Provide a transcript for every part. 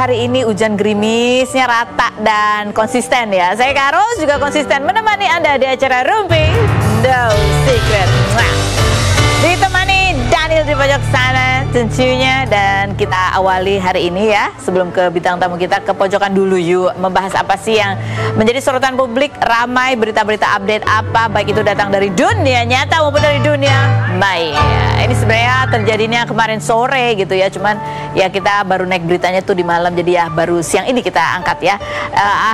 hari ini hujan gerimisnya rata dan konsisten ya. Saya Kak Ros juga konsisten menemani Anda di acara Rumpi No Secret. Ditemani Daniel di pojok sana tentunya, dan kita awali hari ini ya. Sebelum ke bintang tamu kita, ke pojokan dulu yuk. Membahas apa sih yang menjadi sorotan publik, ramai berita-berita update apa, baik itu datang dari dunia nyata maupun dari dunia maya. Ini sebenarnya terjadinya kemarin sore gitu ya, cuman ya kita baru naik beritanya tuh di malam, jadi ya baru siang ini kita angkat ya.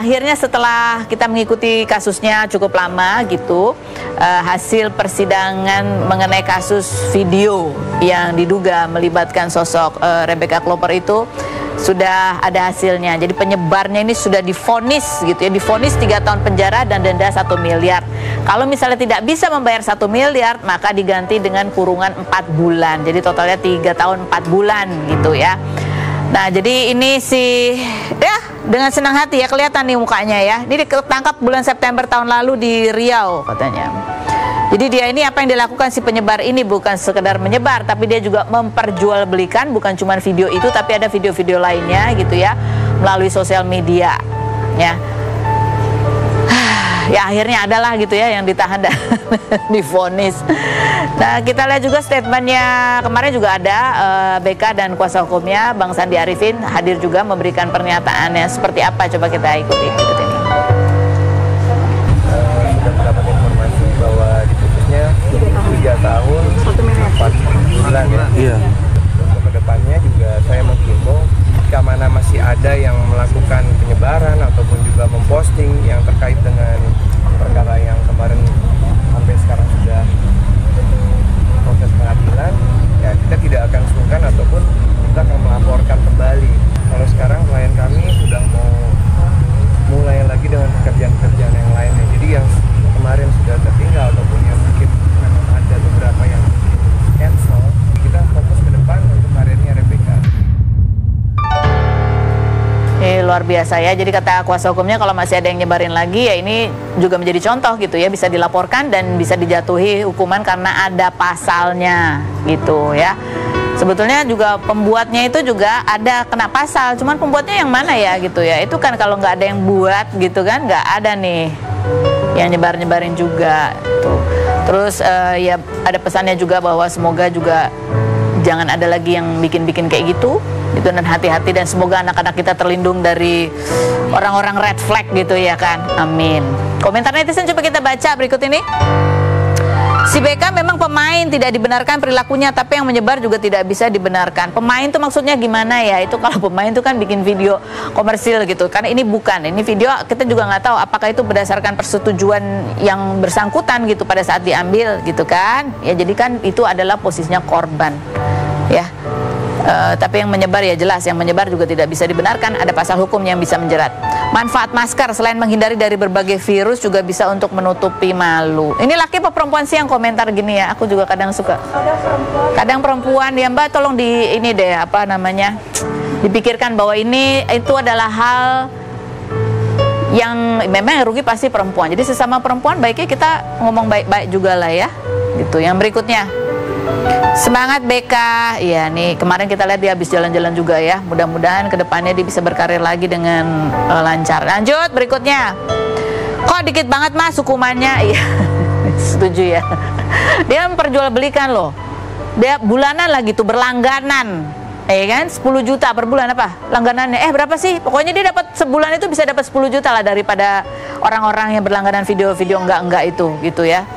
Akhirnya setelah kita mengikuti kasusnya cukup lama gitu, hasil persidangan mengenai kasus video yang diduga melibatkan sosok Rebecca Klopper itu sudah ada hasilnya. Jadi penyebarnya ini sudah divonis gitu ya, divonis 3 tahun penjara dan denda 1 miliar. Kalau misalnya tidak bisa membayar 1 miliar, maka diganti dengan kurungan 4 bulan. Jadi totalnya 3 tahun 4 bulan gitu ya. Nah, jadi ini sih ya dengan senang hati ya, kelihatan nih mukanya ya. Ini ditangkap bulan September tahun lalu di Riau katanya. Jadi dia ini apa yang dilakukan si penyebar ini bukan sekedar menyebar, tapi dia juga memperjualbelikan bukan cuma video itu, tapi ada video-video lainnya gitu ya, melalui sosial media ya. Ya akhirnya adalah gitu ya yang ditahan dan divonis. Nah, kita lihat juga statementnya kemarin juga ada BK dan kuasa hukumnya Bang Sandi Arifin hadir juga memberikan pernyataannya seperti apa, coba kita ikuti berikut ini. Sudah mendapat informasi bahwa diputusnya 3 tahun 4 bulan ya. Iya. Untuk kedepannya juga saya menghimbau jika mana masih ada yang melakukan penyebaran ataupun juga memposting yang terkait dengan perkara yang kemarin sampai sekarang sudah proses pengadilan, ya kita tidak akan sungkan ataupun kita akan melaporkan kembali. Kalau sekarang klien kami sudah mau mulai lagi dengan pekerjaan-pekerjaan yang lainnya. Jadi yang kemarin sudah tertinggal ataupun yang mungkin memang ada beberapa yang cancel, kita fokus ke depan untuk karirnya Rebecca. Luar biasa ya. Jadi kata kuasa hukumnya kalau masih ada yang nyebarin lagi ya ini juga menjadi contoh gitu ya, bisa dilaporkan dan bisa dijatuhi hukuman karena ada pasalnya gitu ya. Sebetulnya juga pembuatnya itu juga ada kena pasal, cuman pembuatnya yang mana ya gitu ya. Itu kan kalau nggak ada yang buat gitu kan, nggak ada nih yang nyebarin juga tuh. Terus ya ada pesannya juga bahwa semoga juga jangan ada lagi yang bikin-bikin kayak gitu dan hati-hati, dan semoga anak-anak kita terlindung dari orang-orang red flag gitu ya kan, amin. Komentar netizen coba kita baca berikut ini. Si BK memang pemain, tidak dibenarkan perilakunya, tapi yang menyebar juga tidak bisa dibenarkan. Pemain tuh maksudnya gimana ya? Itu kalau pemain tuh kan bikin video komersil gitu, karena ini bukan, ini video kita juga nggak tahu apakah itu berdasarkan persetujuan yang bersangkutan gitu pada saat diambil gitu kan. Ya jadi kan itu adalah posisinya korban ya. Tapi yang menyebar ya jelas, yang menyebar juga tidak bisa dibenarkan, ada pasal hukum yang bisa menjerat. Manfaat masker selain menghindari dari berbagai virus juga bisa untuk menutupi malu. Ini laki apa perempuan sih yang komentar gini ya? Aku juga kadang suka. Kadang perempuan ya Mbak, tolong di ini deh apa namanya, dipikirkan bahwa ini itu adalah hal yang memang yang rugi pasti perempuan. Jadi sesama perempuan baiknya kita ngomong baik-baik juga lah ya. Gitu. Yang berikutnya. Semangat BK, ya nih kemarin kita lihat dia habis jalan-jalan juga ya. Mudah-mudahan kedepannya dia bisa berkarir lagi dengan lancar. Lanjut berikutnya. Kok dikit banget mas hukumannya? Iya, setuju ya. Dia memperjualbelikan loh. Dia bulanan lagi tuh, berlangganan. Kan 10 juta per bulan apa langganannya, berapa sih, pokoknya dia dapat sebulan itu bisa dapat 10 juta lah daripada orang-orang yang berlangganan video-video enggak itu gitu ya.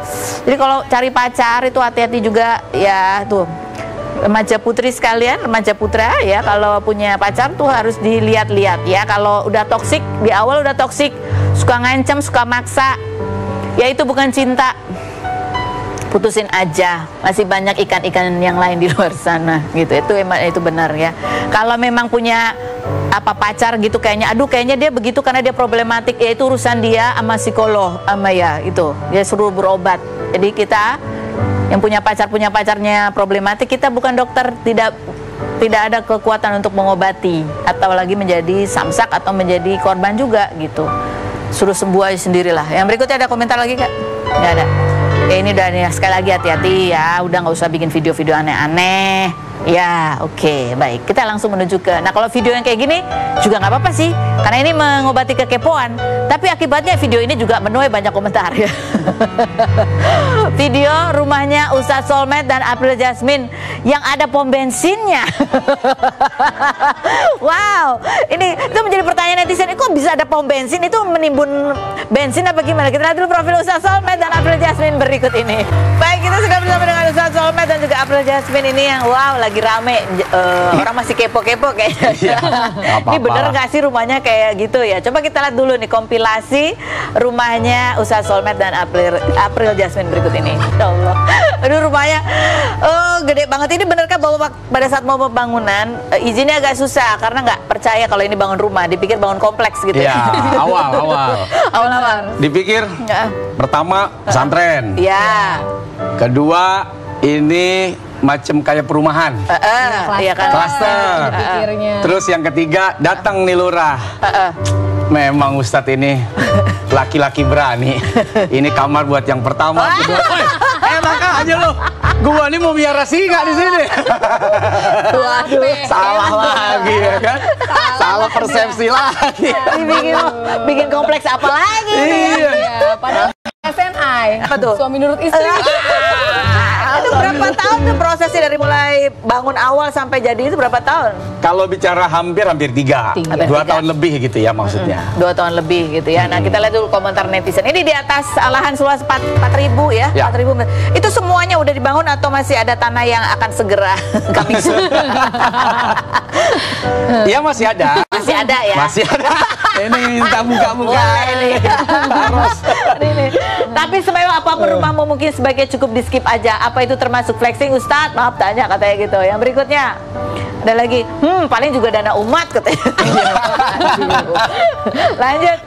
Jadi kalau cari pacar itu hati-hati juga ya tuh, remaja putri sekalian, remaja putra ya, kalau punya pacar tuh harus dilihat-lihat ya. Kalau udah toksik di awal, udah toksik, suka ngancam, suka maksa, ya itu bukan cinta. Putusin aja, masih banyak ikan-ikan yang lain di luar sana gitu. Itu benar ya. Kalau memang punya apa pacar gitu kayaknya, aduh kayaknya dia begitu karena dia problematik, ya itu urusan dia sama psikolog, sama ya itu dia suruh berobat. Jadi kita yang punya pacarnya problematik, kita bukan dokter, tidak ada kekuatan untuk mengobati atau lagi menjadi samsak atau menjadi korban juga gitu. Suruh sembuh aja sendirilah. Yang berikutnya ada komentar lagi Kak? Nggak ada. Ini udah nih, sekali lagi hati-hati ya, udah nggak usah bikin video-video aneh-aneh. Ya, oke, baik. Kita langsung menuju ke. Nah, kalau video yang kayak gini juga nggak apa-apa sih, karena ini mengobati kekepoan. Tapi akibatnya video ini juga menuai banyak komentar ya. Video rumahnya Ustadz Solmed dan April Jasmine yang ada pom bensinnya. Wow, ini itu menjadi pertanyaan netizen. Kok bisa ada pom bensin? Itu menimbun bensin apa gimana? Kita lihat dulu profil Ustadz Solmed dan April Jasmine berikut ini. Baik, kita sudah bersama dengan Ustadz Solmed dan juga April Jasmine ini yang wow lagi rame. Orang masih kepo-kepo kayaknya. Iya, ini bener nggak sih rumahnya kayak gitu ya? Coba kita lihat dulu nih kompilasi rumahnya Ustadz Solmed dan April Jasmine berikut ini. Ya Allah, aduh rumahnya gede banget. Ini benerkah bahwa pada saat mau pembangunan izinnya agak susah karena nggak percaya kalau ini bangun rumah, dipikir bangun kompleks gitu ya? Awal. Dipikir pertama pesantren. Ya. Kedua ini macam kayak perumahan. Iya kan? Klaster. Terus yang ketiga datang nih lurah. Memang Ustadz ini laki-laki berani. Ini kamar buat yang pertama, kedua. Enak aja lo. Gua nih mau biara singa di sini. Waduh, salah lagi ya kan? Salah persepsi lagi. Bikin kompleks apa lagi? Iya. Padahal SNI. Apa tuh? Suami nurut istri. Itu berapa tahun tuh prosesnya dari mulai bangun awal sampai jadi itu berapa tahun? Kalau bicara hampir 3. 2 tahun lebih gitu ya maksudnya. 2 tahun lebih gitu ya. Nah, kita lihat dulu komentar netizen. Ini di atas lahan seluas 4.000 ya. 4.000. Itu semuanya udah dibangun atau masih ada tanah yang akan segera kami Iya masih ada. Masih ada ya. Masih ada. Ini minta buka-buka ini. Harus. Ini. Tapi semewah apapun rumahmu mungkin sebaiknya cukup di skip aja. Apa itu termasuk flexing Ustadz? Maaf tanya katanya gitu. Yang berikutnya ada lagi, paling juga dana umat katanya. Lanjut,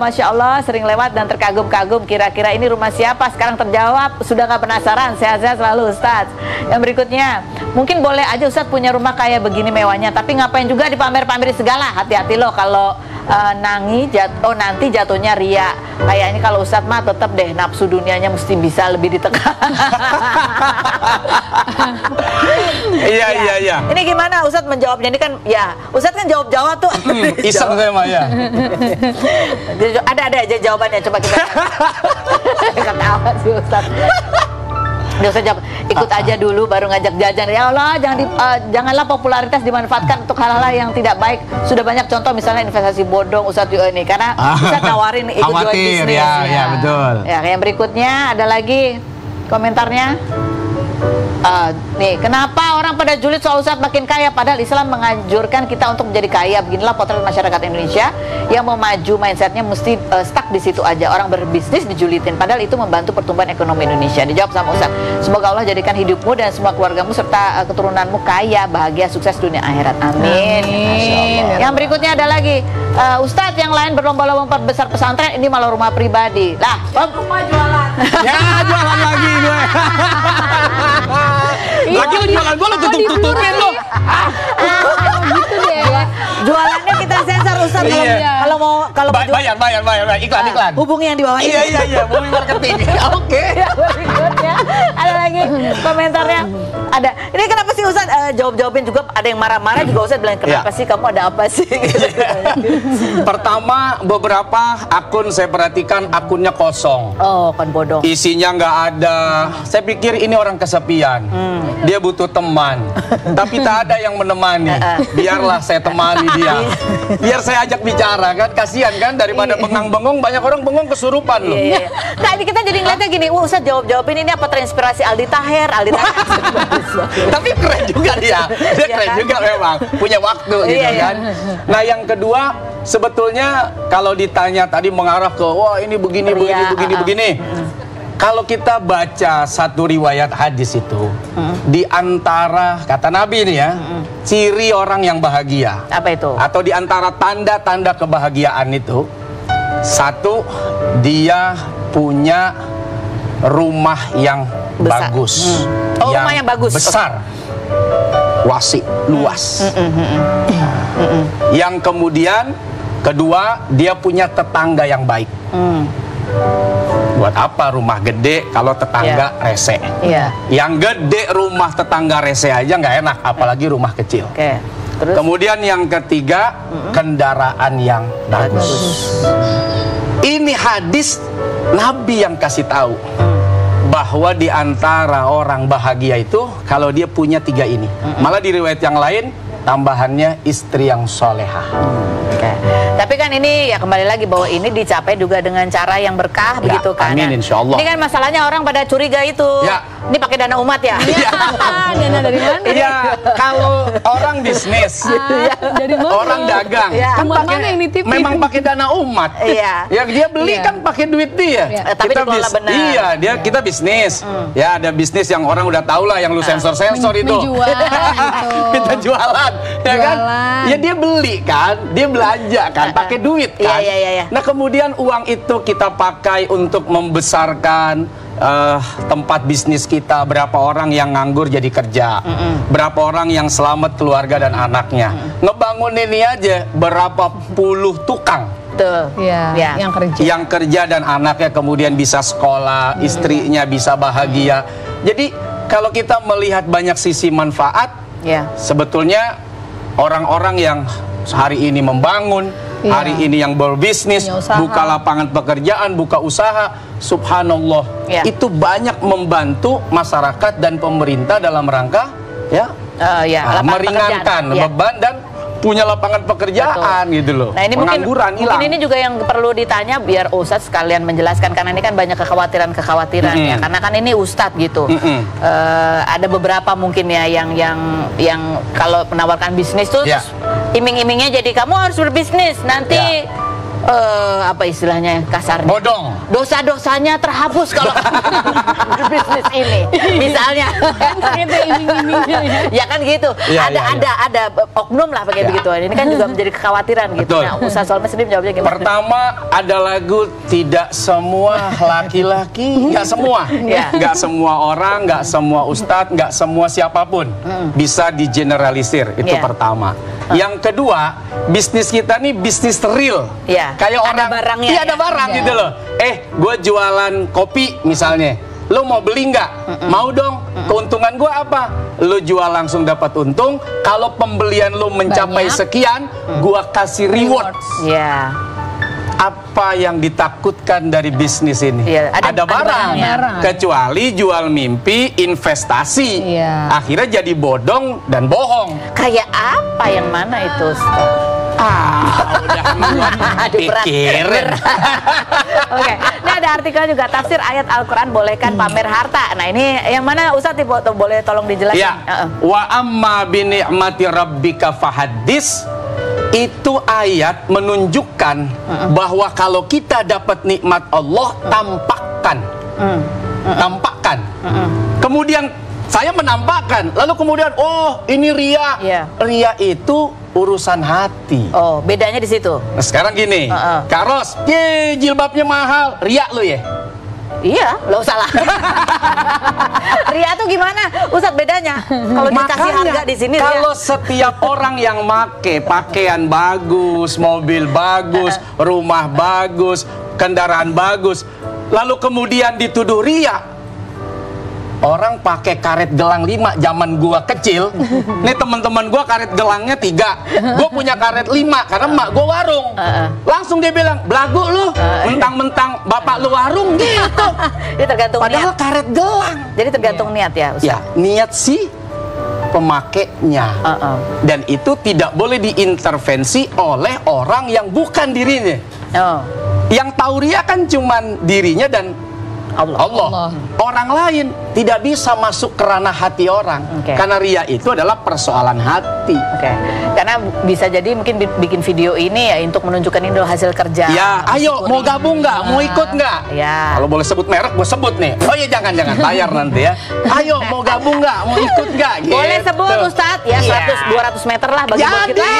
Masya Allah sering lewat dan terkagum-kagum. Kira-kira ini rumah siapa? Sekarang terjawab. Sudah nggak penasaran? Sehat-sehat selalu Ustadz. Yang berikutnya, mungkin boleh aja Ustadz punya rumah kayak begini mewahnya, tapi ngapain juga dipamer-pamerin segala. Hati-hati loh kalau nanti jatuhnya ria. Kayaknya kalau Ustadz mah tetap deh nafsu dunianya mesti bisa lebih ditekan. Iya. Ini gimana Ustadz menjawabnya? Ini kan ya Ustadz kan jawab tuh. Iseng saya mah ya. Ada aja jawabannya. Coba kita ketawa sih Ustadz. Dia usah jawab, ikut aja dulu baru ngajak jajan. Ya Allah, janganlah popularitas dimanfaatkan untuk hal-hal yang tidak baik. Sudah banyak contoh misalnya investasi bodong Ustadz juga ini karena Ustadz nawarin ikut jual bisnis. Ya, betul. Ya, yang berikutnya ada lagi komentarnya. Nih, kenapa orang pada julid soal Ustadz makin kaya padahal Islam menganjurkan kita untuk menjadi kaya? Beginilah potret masyarakat Indonesia yang mau maju mindsetnya mesti stuck di situ aja. Orang berbisnis dijulitin padahal itu membantu pertumbuhan ekonomi Indonesia. Dijawab sama Ustadz, semoga Allah jadikan hidupmu dan semua keluargamu serta keturunanmu kaya, bahagia, sukses dunia akhirat. Amin. Yang berikutnya ada lagi, Ustadz yang lain berlomba-lomba memperbesar pesantren, ini malah rumah pribadi. Lah, rumah jualan. Ya, jualan lagi gue. Lagi lu jualan gue, lu tutup-tutupin lu. Gitu deh. Jualannya kita sensor Ustadz. Kalau bayar iklan. Hubungi yang di bawah ini. Iya, Bumi Marketing. Oke. Berikutnya ada lagi komentarnya. Ada. Ini kenapa sih Ustadz jawabin juga ada yang marah-marah juga Ustadz bilang kenapa sih kamu ada apa sih? Pertama beberapa akun saya perhatikan akunnya kosong. Oh, kan bodoh. Isinya nggak ada. Saya pikir ini orang kesepian. Dia butuh teman. Tapi tak ada yang menemani. Biarlah saya temani dia. Biar saya ajak bicara kan. Kasihan kan daripada bengang-bengong, banyak orang bengong kesurupan loh. Iya. Nah, ini kita jadi ngeliatnya gini, Ustadz jawabin ini apa terinspirasi Aldi Taher. Tapi keren juga dia keren juga memang punya waktu gitu kan. Nah yang kedua sebetulnya kalau ditanya tadi mengarah ke wah ini begini. Kalau kita baca satu riwayat hadis itu di antara kata Nabi nih ya ciri orang yang bahagia apa itu? Atau di antara tanda-tanda kebahagiaan itu satu dia punya rumah yang bagus. Rumah yang bagus. Besar. Wasi, luas. Yang kemudian kedua dia punya tetangga yang baik. Buat apa rumah gede kalau tetangga rese? Iya. Yang gede rumah tetangga rese aja nggak enak, apalagi rumah kecil. Oke. Terus? Kemudian yang ketiga, kendaraan yang bagus. Ini hadis Nabi yang kasih tahu bahwa di antara orang bahagia itu kalau dia punya 3 ini. Malah di riwayat yang lain tambahannya istri yang solehah. Oke. Tapi kan ini ya kembali lagi bahwa ini dicapai juga dengan cara yang berkah, Ya, begitu kan? amin, insya Allah. Ini kan masalahnya orang pada curiga itu. Ya. Ini pakai dana umat ya? Dana dari mana? Ya, kalau orang bisnis, Dari mana? orang dagang, Ya. kan Umat pakai, mana yang nitipin? memang pakai dana umat. Iya. Ya dia beli Iya. kan pakai duit dia. Iya. Tapi dikelola benar. Iya, kita bisnis. Ya ada bisnis yang orang udah tahu lah yang lu sensor-sensor itu. Menjual gitu. Kita jualan, ya kan? Jualan. Ya dia beli kan, dia belanja kan, pakai duit kan. Iya. Nah kemudian uang itu kita pakai untuk membesarkan tempat bisnis kita. Berapa orang yang nganggur jadi kerja, berapa orang yang selamat keluarga dan anaknya. Ngebangun ini aja berapa puluh tukang Tuh. Iya, Ya. yang kerja. yang kerja dan anaknya kemudian bisa sekolah, istrinya bisa bahagia. Jadi kalau kita melihat banyak sisi manfaat, Ya. sebetulnya orang-orang yang hari ini membangun, Iya. hari ini yang berbisnis, Punya usaha. buka lapangan pekerjaan, buka usaha, subhanallah, Iya. itu banyak membantu masyarakat dan pemerintah dalam rangka ya Ya, lapangan meringankan pekerjaan. Ya. beban dan punya lapangan pekerjaan gitu loh. Nah ini mungkin Pengangguran hilang. ini juga yang perlu ditanya biar Ustadz sekalian menjelaskan karena ini kan banyak kekhawatiran ya karena kan ini Ustadz gitu. Ada beberapa mungkin ya yang kalau menawarkan bisnis tuh Ya. terus iming-imingnya jadi kamu harus berbisnis nanti apa istilahnya kasarnya Bodong. dosa-dosanya terhapus kalau bisnis ini misalnya Itu iming-imingnya ya. ya kan gitu Ya, ada oknum lah pakai Ya. begitu ini kan juga menjadi kekhawatiran gitu. Betul. Nah Ustaz Solmes sendiri jawabnya gimana? Pertama ada lagu tidak semua laki-laki, nggak semua, Ya. nggak semua orang, nggak semua ustadz, nggak semua siapapun bisa digeneralisir. Itu Ya. pertama. Yang kedua, bisnis kita nih bisnis real. Ya. Kayak Ada orang, barangnya iya ya. ada barang Ya. gitu loh. Gue jualan kopi misalnya. Lo mau beli nggak? Mau dong. Keuntungan gue apa? Lo jual langsung dapat untung. Kalau pembelian lo mencapai Banyak. sekian, gue kasih reward. Ya. Apa yang ditakutkan dari bisnis ini? Iya, ada barang. barangnya. Kecuali jual mimpi, investasi. Iya. Akhirnya jadi bodong dan bohong. Kayak apa yang mana itu Ustaz? Udah Aduh, berat. pikirin. Oke, ini ada artikel juga tafsir ayat Al-Quran bolehkan pamer harta. Nah ini yang mana Ustaz boleh tolong dijelaskan? Ya. Wa amma bi ni'mati rabbika fahaddis. Itu ayat menunjukkan bahwa kalau kita dapat nikmat Allah, tampakkan. Kemudian saya menampakkan, lalu kemudian oh ini ria. Iya. Ria itu urusan hati. Oh, bedanya di situ. Nah, sekarang gini, Kak Ros, jilbabnya mahal, ria lu ya? Iya, lo salah. Ria tuh gimana? Ustaz bedanya? Kalau dikasih harga di sini kalau Ria. setiap orang yang make pakaian bagus, mobil bagus, rumah bagus, kendaraan bagus, lalu kemudian dituduh ria. Orang pakai karet gelang 5 zaman gua kecil. Nih teman-teman gua karet gelangnya 3. Gua punya karet 5 karena emak gua warung. Langsung dia bilang, "Belagu lu, mentang-mentang bapak lu warung." Gitu. Ini tergantung Padahal niat. karet gelang. Jadi tergantung niat ya, Ustaz. Ya, niat si pemakainya. Dan itu tidak boleh diintervensi oleh orang yang bukan dirinya. Oh. Yang tahu ria kan cuman dirinya dan Allah. Orang lain tidak bisa masuk ke ranah hati orang. Oke. Karena ria itu adalah persoalan hati. Oke. Karena bisa jadi mungkin bikin video ini ya untuk menunjukkan ini adalah hasil kerja. Ya, ayo mau gabung nggak? Mau ikut nggak? Ya. Kalau boleh sebut merek, gue sebut nih. Oh ya jangan bayar nanti ya. Ayo mau gabung nggak? Mau ikut nggak? Boleh Gitu. sebut Ustadz ya 100-200 meter lah bagi buat kita. Jadi.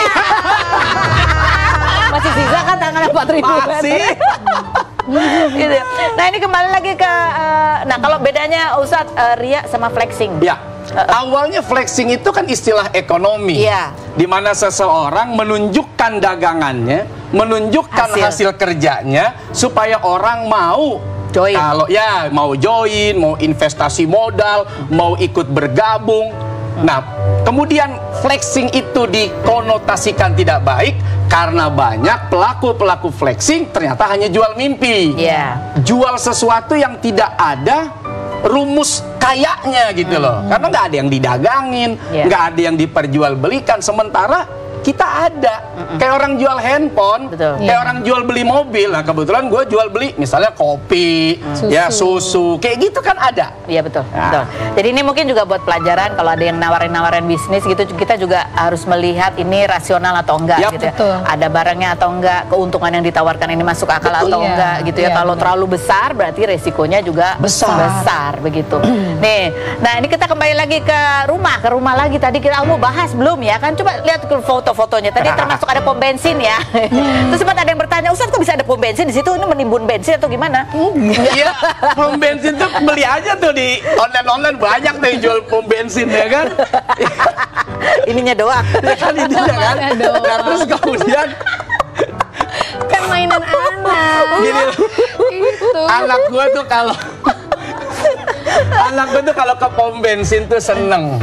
Masih sisa kan tangan 4.000 Masih. gitu. Nah ini kembali lagi ke nah kalau bedanya Ustadz ria sama flexing. Ya. Awalnya flexing itu kan istilah ekonomi. Iya. Di mana seseorang menunjukkan dagangannya, menunjukkan hasil kerjanya supaya orang mau Join. Kalau ya mau join, mau investasi modal, mau ikut bergabung. Nah, kemudian flexing itu dikonotasikan tidak baik karena banyak pelaku-pelaku flexing ternyata hanya jual mimpi. Jual sesuatu yang tidak ada rumus kayaknya gitu loh. Karena nggak ada yang didagangin, nggak ada yang diperjualbelikan. Sementara kita ada. Kayak orang jual handphone, kayak orang jual beli mobil. Nah, kebetulan gue jual beli misalnya kopi, susu, kayak gitu kan ada. Iya betul. Jadi ini mungkin juga buat pelajaran kalau ada yang nawarin bisnis gitu, kita juga harus melihat ini rasional atau enggak gitu ya. Ada barangnya atau enggak, keuntungan yang ditawarkan ini masuk akal atau enggak gitu ya. Kalau terlalu besar berarti resikonya juga besar begitu. Nih, nah ini kita kembali lagi ke rumah lagi tadi kita mau bahas belum ya kan? Coba lihat foto-fotonya tadi termasuk ada pom bensin ya. Terus sempat ada yang bertanya, Ustaz kok bisa ada pom bensin di situ? Ini menimbun bensin atau gimana? Iya, pom bensin tuh beli aja tuh di online banyak tuh yang jual pom bensin ya kan. Ininya doang. Kan ininya kan. Nah, terus kemudian kan mainan anak. Gini, anak gua tuh kalau ke pom bensin tuh seneng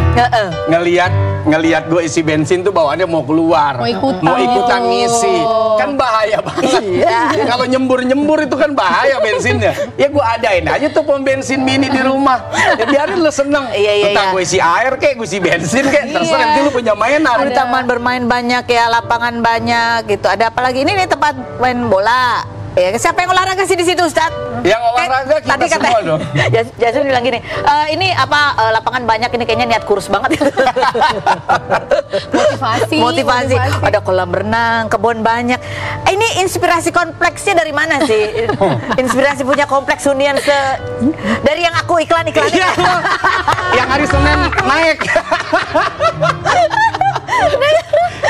ngelihat gue isi bensin tuh bawaannya mau keluar, mau ikutan ngisi, kan bahaya banget. Kalau nyembur itu kan bahaya bensinnya. Ya gue adain aja tuh pom bensin mini di rumah. Ya biarin lo seneng. Entah gue isi air kayak gue isi bensin kayak terserah, nanti lu punya mainan. Ada taman bermain banyak ya, lapangan banyak gitu. Ada apa lagi? Ini tempat main bola. Ya, siapa yang olahraga sih di situ, Ustaz? Yang olahraga kita tadi semua dong. Jason bilang gini, ini apa lapangan banyak ini kayaknya niat kurus banget. Motivasi. Ada kolam renang, kebun banyak. Ini inspirasi kompleksnya dari mana sih? Inspirasi punya kompleks hunian dari yang aku iklan-iklanin. Yang hari Senin naik.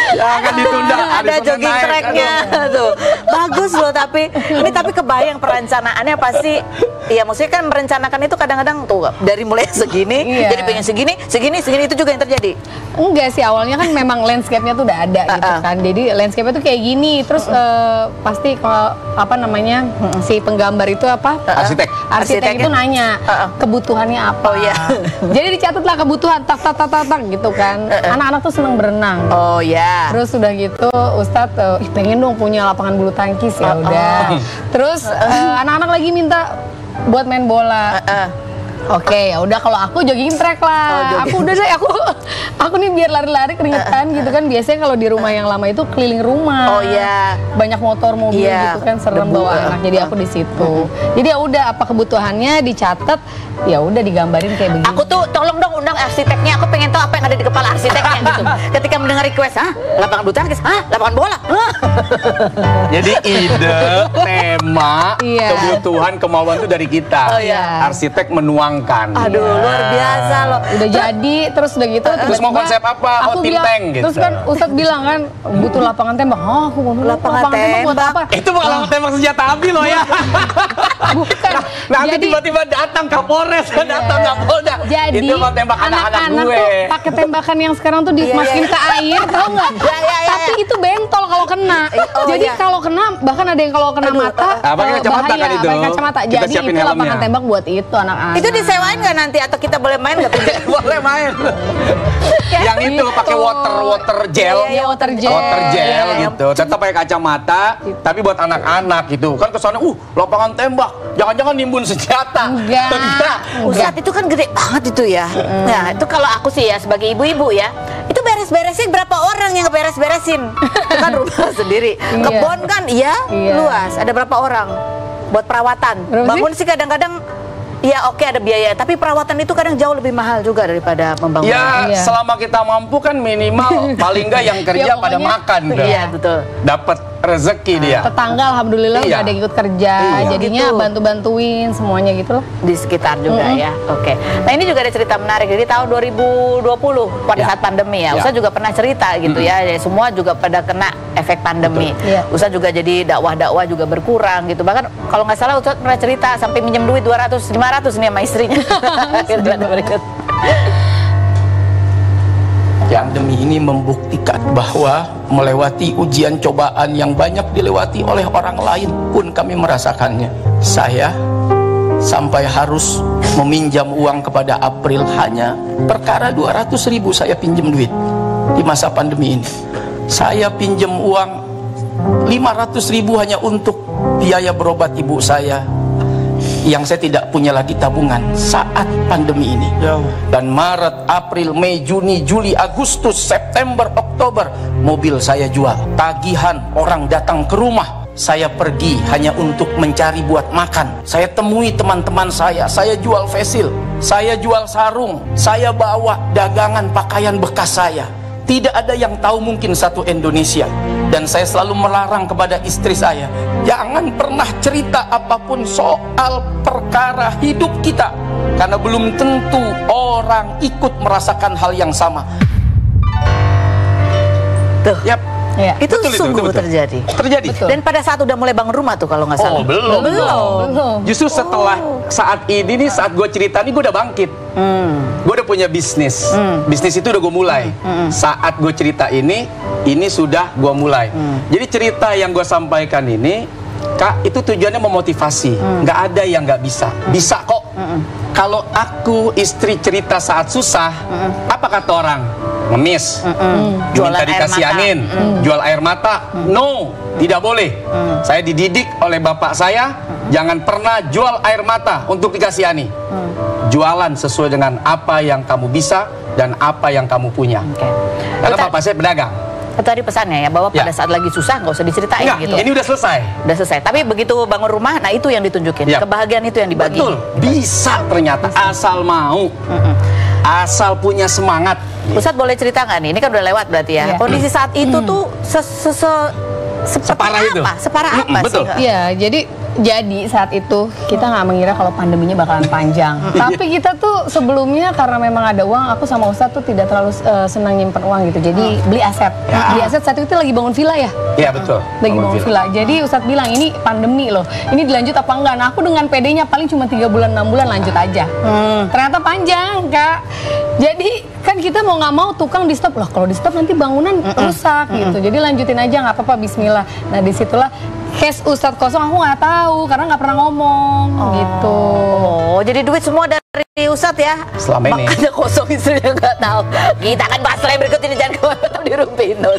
Jangan ditunda. Ada jogging tracknya tuh. Bagus loh tapi kebayang perencanaannya pasti. Iya maksudnya kan merencanakan itu kadang-kadang tuh dari mulai segini jadi pengen segini itu juga yang terjadi. Enggak sih, awalnya kan memang landscape-nya tuh udah ada gitu kan. Jadi landscape-nya tuh kayak gini. Terus pasti kalau si penggambar itu arsitek itu nanya kebutuhannya apa. Jadi dicatatlah kebutuhan tak gitu kan. Anak-anak tuh seneng berenang. Terus udah gitu Ustadz pengen dong punya lapangan bulu tangkis, ya udah. Terus anak-anak lagi minta buat main bola. Oke, ya udah kalau aku jogging track lah. Aku udah deh, aku nih biar lari-lari keringetan gitu kan. Biasanya kalau di rumah yang lama itu keliling rumah. Banyak motor, mobil gitu kan, serem bawa anak. Jadi aku di situ. Jadi ya udah apa kebutuhannya dicatat, ya udah digambarin kayak begini. Aku tuh tolong dong undang arsiteknya. Aku pengen tahu apa yang ada di kepala arsiteknya gitu. Ketika mendengar request, lapangan bulu tangkis, lapangan bola. Jadi ide, tema, kebutuhan, kemauan itu dari kita. Arsitek menuang. Aduh, luar biasa loh. Udah jadi, terus udah gitu. Terus mau konsep apa? Tim tank gitu. Terus kan Ustadz bilang kan butuh lapangan tembak. Aku mau lapangan tembak buat apa? Itu bukan lapangan tembak senjata api loh ya. Bukan. Nanti tiba-tiba datang Kapolres, datang Kapolda. Jadi itu mau tembak anak-anak gue. Tuh pakai tembakan yang sekarang tuh dimasukin ke air, tau nggak? Tapi itu bentol kalau kena. Jadi kalau kena, bahkan ada yang kalau kena mata pakai kacamata kan itu. Pakai kacamata. Jadi itu lapangan tembak buat itu anak-anak. Itu disewain nggak nanti atau kita boleh main nggak? Boleh main. Yang itu pakai water gel. Water gel gitu. Tetap pakai kacamata, tapi buat anak-anak gitu. Kan kesannya lapangan tembak. Jangan-jangan nimbun senjata. Enggak. Ustadz itu kan gede banget itu ya. Nah, itu kalau aku sih ya sebagai ibu-ibu ya, itu beres-beresin berapa orang yang beres-beresin? Itu kan rumah sendiri. Kebon kan luas. Ada berapa orang buat perawatan? Bangun sih kadang-kadang ya oke ada biaya, tapi perawatan itu kadang jauh lebih mahal juga daripada membangun. Ya selama kita mampu kan minimal paling nggak yang kerja pada makan. Iya betul. Dapat rezeki dia. Tetangga alhamdulillah udah ada yang ikut kerja, jadinya bantu-bantuin semuanya gitu loh. Di sekitar juga ya. Oke. Nah ini juga ada cerita menarik. Jadi tahun 2020 pada saat pandemi ya, Ustaz juga pernah cerita gitu ya. Semua juga pada kena efek pandemi. Ustaz juga jadi dakwah-dakwah juga berkurang gitu. Bahkan kalau nggak salah Ustaz pernah cerita sampai minjem duit 200-500 nih sama istrinya. Pandemi ini membuktikan bahwa melewati ujian cobaan yang banyak dilewati oleh orang lain pun kami merasakannya. Saya sampai harus meminjam uang kepada April. Hanya perkara 200.000 saya pinjam duit di masa pandemi ini. Saya pinjam uang 500.000 hanya untuk biaya berobat ibu saya yang saya tidak punya lagi tabungan saat pandemi ini. Dan Maret, April, Mei, Juni, Juli, Agustus, September, Oktober, mobil saya jual. Tagihan orang datang ke rumah, saya pergi hanya untuk mencari buat makan. Saya temui teman-teman saya jual facial, saya jual sarung, saya bawa dagangan pakaian bekas saya. Tidak ada yang tahu mungkin satu Indonesia. Dan saya selalu melarang kepada istri saya, jangan pernah cerita apapun soal perkara hidup kita, karena belum tentu orang ikut merasakan hal yang sama. Tuh. Yap. Ya. Itu sungguh terjadi. Betul. Dan pada saat udah mulai bangun rumah tuh kalau nggak salah. Belum. Justru setelah saat ini nih, saat gue cerita nih, gue udah bangkit. Gue udah punya bisnis. Bisnis itu udah gue mulai. Saat gue cerita ini sudah gue mulai. Jadi cerita yang gue sampaikan ini, Kak, itu tujuannya memotivasi. Nggak ada yang nggak bisa. Bisa kok. Kalau aku istri cerita saat susah, apa kata orang? Ngemis, minta dikasih angin, jual air mata. No, tidak boleh. Saya dididik oleh bapak saya, jangan pernah jual air mata untuk dikasihani. Jualan sesuai dengan apa yang kamu bisa dan apa yang kamu punya. Karena bapak saya pedagang. Itu tadi pesannya ya, bahwa pada saat lagi susah nggak usah diceritain gitu. Ini udah selesai. Udah selesai. Tapi begitu bangun rumah, nah itu yang ditunjukin. Kebahagiaan itu yang dibagi. Betul. Bisa ternyata, asal mau. Asal punya semangat. Ustadz boleh cerita nggak nih? Ini kan udah lewat berarti ya. Kondisi saat itu tuh separah itu. Separah apa betul. sih? Iya, jadi saat itu kita nggak mengira kalau pandeminya bakalan panjang. Tapi kita tuh sebelumnya karena memang ada uang, aku sama Ustadz tuh tidak terlalu senang nyimpen uang gitu. Jadi beli aset. Beli aset saat itu lagi bangun villa ya? Iya betul. Lagi bangun villa. Jadi Ustadz bilang ini pandemi loh. Ini dilanjut apa enggak? Nah aku dengan PD-nya paling cuma 3 bulan 6 bulan lanjut aja. Ternyata panjang Kak. Jadi kan kita mau nggak mau tukang di stop loh. Kalau di stop nanti bangunan rusak gitu. Jadi lanjutin aja nggak apa-apa. Bismillah. Nah disitulah cash Ustadz kosong aku nggak tahu karena nggak pernah ngomong gitu. Oh, jadi duit semua dari Ustadz ya? Selama ini. Makanya kosong istrinya nggak tahu. Kita akan bahas lain berikut ini, jangan kemana-mana di Rumpi Indo.